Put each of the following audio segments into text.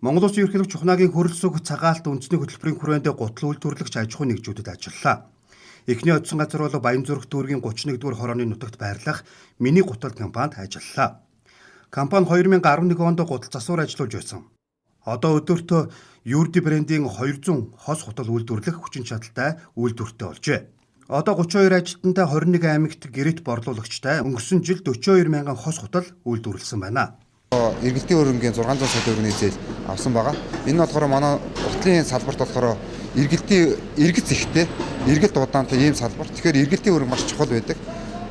Монгол Улсын ерөнхийлөгч Чухнагийн хөрөлсөг цагаалт үндэсний хөтөлбөрийн хүрээнд гутал үйлдвэрлэгч аж ахуйн нэгжүүдэд ажиллалаа. Эхний одсон газар бол Баянзүрх дүүргийн 31-р хорооны нутагт байрлах Миний гутал компанид ажиллалаа. Компани 2011 онд гутал засвар ажиллуулж байсан. Одоо өдөртөө Юрди брендийн 200 хос гутал үйлдвэрлэх хүчин чадалтай үйлдвэртэй болжээ. Одоо 32 ажилтнтай 21 аймагт гэрээт борлуулагчтай өнгөрсөн жил 42 мянган хос гутал үйлдвэрлэсэн байна. Эргэлтийн хөрөнгөний 600 сая төгрөгийн зээл авсан байгаа. Энэ болохоор манай гутлын салбарт болохоор эргэлт ихтэй, эргэлт удаантай ийм салбар. Тэгэхээр эргэлтийн хөрөнгө маш чухал байдаг.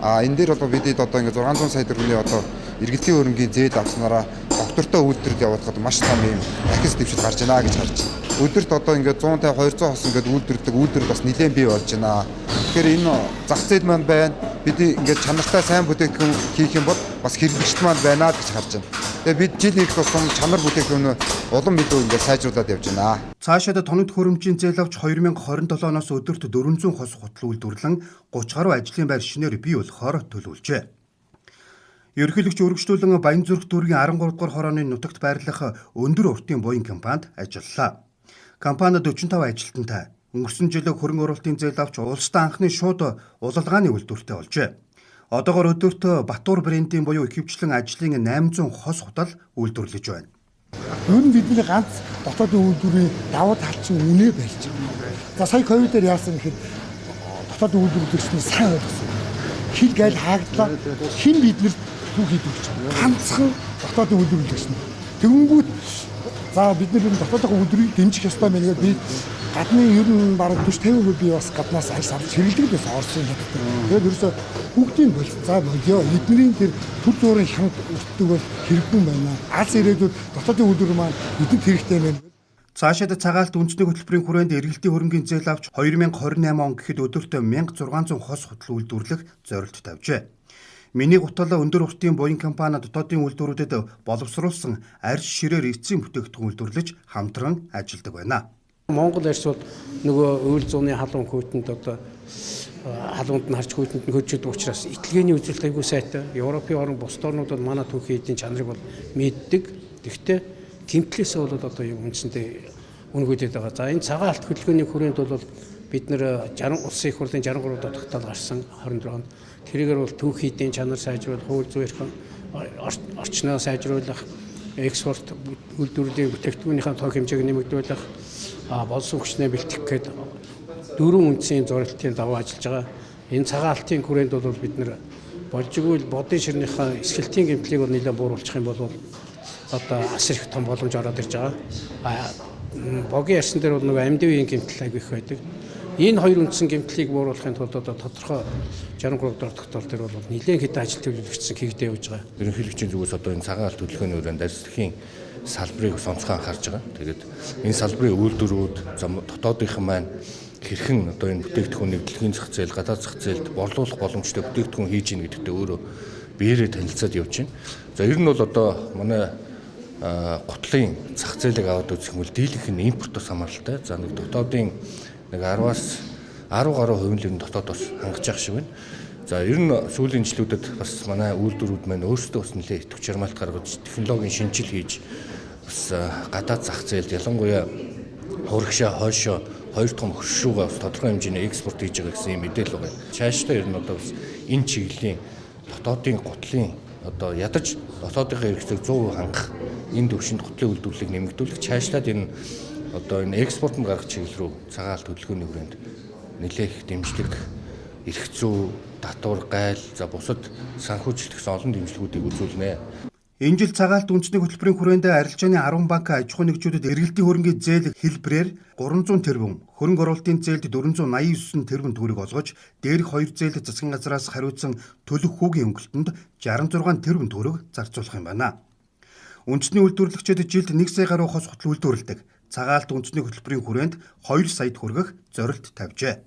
Энэ дээр бол бид одоо ингээ 600 сая төгрөгийн одоо эргэлтийн хөрөнгөний зээл авснараа доктортой үйлдвэрлэлд явуулахад маш том ийм ахис дэвшил гарч байна гэж харж байна. Өдөрт одоо ингээ 100 200 хос ингээ үйлдвэрлэдэг үйлдвэрлэл бас нэлээд бий болж байна. Тэгэхээр энэ зах зээл маань байна. Бид ингээ чанартай сайн бүтээгдэхүүн хийх юм бол бас хэрэглэгчд маань байна гэж харж байна. Тэгээ бид жил нэг тусам чанар бүтээгдэхүүн улам илүү ингээ сайжруулад явж байна. Цаашаа тоногд хөрөмжийн зээл авч 2027 оноос өдөрт 400 хос гутал үйлдвэрлэн 30 гаруй ажлын байр шинээр бий болохоор төлөвлөжээ. Ерөнхийлөгч өргөжлүүлэн Баянзүрх дүүргийн 13 дугаар хорооны нутагт байрлах өндөр уртын буян компанид ажиллалаа. Компанид 45 ажилтнтай өнгөрсөн жил хөрөнгө оруулалтын зээл авч улсдаа анхны шууд улалгааны үйлдвэртэй болжээ. Одоогоор өдөртөө Батуур брендийн буюу ихэвчлэн ажлын 800 хос гутал үйлдвэрлэж байна. Ер нь бидний ганц дотоодын үйлдвэрийн давуу тал чинь үнэ барьж байгаа. За сая ковидээр яасан гэхэд дотоодын үйлдвэрлэгчний сайн ойлгосон. Хил гайл хааглаа. Хин биднэрт түүх хийдэг гэж байна. Ганцхан дотоодын үйлдвэрлэгч нь. Тэгэнгүүт за бид нар энэ дотоодын үйлдвэрийг дэмжих ёстой мэн гэдэг би гадны ер нь бараг 40-50% би бас гаднаас аль сард хэрэглэдэг байсан орсон гэдэг. Тэгээд ерөөсө бүгдийг болцоо болё. Эдний тэр төр зуурын хянг өртдөг бол хэрэггүй байна. Аз ирээдүйд дотоодын үйлдвэр маань бидэнд хэрэгтэй байна. Цаашаад цагаалт үндэсний хөтөлбөрийн хүрээнд эргэлтийн хөрөнгөний зээл авч 2028 он гэхэд өдөртөө 1600 хос гутал үйлдвэрлэх зорилт тавьжээ. Миний гутал өндөр уртын буян компани дотоодын үйлдвэрүүдэд боловсруулсан арьс ширээр эцсийн бүтээгдэхүүн үйлдвэрлэж хамтран ажилладаг байна. Монгол арьс бол нөгөө үйл зууны халуун хүйтэнд одоо халуунд нь харж хүйтэнд нь хөжөөд учраас этлгээний үзүүлэлт айгүй сайтай. Европын орн бус орнууд бол манай түүхийн эдийн чанарыг бол мэддэг. Гэхдээ гэмтлээсээ бол одоо юм үндсэндээ үнгүүдэд байгаа. За энэ цагаан алт хөдөлгөөний хүрээнд бол бид нэр 60 улсын их хурлын 63 дахь тогтоол гарсан 24 онд. Тэрээр бол түүхийн эдийн чанар сайжруулах, хууль зүйн эрхэм орчноо сайжруулах, экспорт үйлдвэрлэлийн бүтээгдэхүүнийхээ тоо хэмжээг нэмэгдүүлэх, болсон хүчнээ бэлтгэх гээд дөрвөн үндсийн зорилтын дагуу ажиллаж байгаа. Энэ цагаан алтын хүрээнд бол бид нэр болж игэл бодын ширнийхээ эсгэлтийн гэмтлийг бол нэлээд бууруулах юм бол одоо асар их том боломж ороод ирж байгаа. Богийн арьсан дээр бол нөгөө амьд үеийн гэмтэл аяг их байдаг. Энэ хоёр үндсэн гэмтлийг бууруулахын тулд одоо тодорхой 63 дахь тогтоол дээр бол нэлээд хэдэн ажил төлөвлөгдсөн хийгдэж явж байгаа. Ерөнхийлөгчийн зүгээс одоо энэ цагаан алт хөдөлгөөний хүрээнд арьсхийн салбарыг онцгой анхаарч байгаа. Тэгээд энэ салбарын үйлдвэрүүд дотоодынхан маань хэрхэн одоо энэ бүтээгдэхүүнийг дэлхийн зах зээл, гадаад зах зээлд борлуулах боломжтой бүтээгдэхүүн хийж ийн гэдэгтээ өөрөө биеэрээ танилцаад явж байна. За ер нь бол одоо манай гутлын зах зээлийг аваад үзэх юм бол дийлэнх нь импортоос хамааралтай. За нэг дотоодын нэг 10-аас 10 гаруй хувийн нь дотоодоос хангаж явах шиг байна. За ер нь сүүлийн жилүүдэд бас манай үйлдвэрүүд маань өөрсдөө бас нэлээд идэвх чармаалт гаргаж технологийн шинжил хийж бас гадаад зах зээлд ялангуяа хурагшаа хойшоо хоёр дахь хөршүүгээ бас тодорхой хэмжээний экспорт хийж байгаа гэсэн юм мэдээлэл байна. Цаашдаа ер нь одоо бас энэ чиглэлийн дотоодын гутлын одоо ядаж дотоодынхаа хэрэгцээг 100% хангах энэ төвшөнд гутлын үйлдвэрлэлийг нэмэгдүүлэх цаашлаад энэ одоо энэ экспортод гарах чиглэл рүү цагаан алт хөдөлгөөний хүрээнд нэлээх их дэмжлэг эрх зүй, татвар, гайл, за бусад санхүүжилт гэсэн олон дэмжлэгүүдийг үзүүлнэ. Энэ жил цагаалт үндэсний хөтөлбөрийн хүрээнд арилжааны 10 банк аж ахуйн нэгжүүдэд эргэлтийн хөрөнгөний зээл хэлбэрээр 300 тэрбум, хөрөнгө оруулалтын зээлд 489 тэрбум төгрөг олгож, дээрх хоёр зээлд засгийн газраас хариуцсан төлөх хүүгийн өнгөлтөнд 66 тэрбум төгрөг зарцуулах юм байна. Үндэсний үйлдвэрлэгчид жилд 1 сая гаруй хос гутал үйлдвэрлэдэг. Цагаалт үндэсний хөтөлбөрийн хүрээнд 2 сая төгрөгөх зорилт тавьжээ.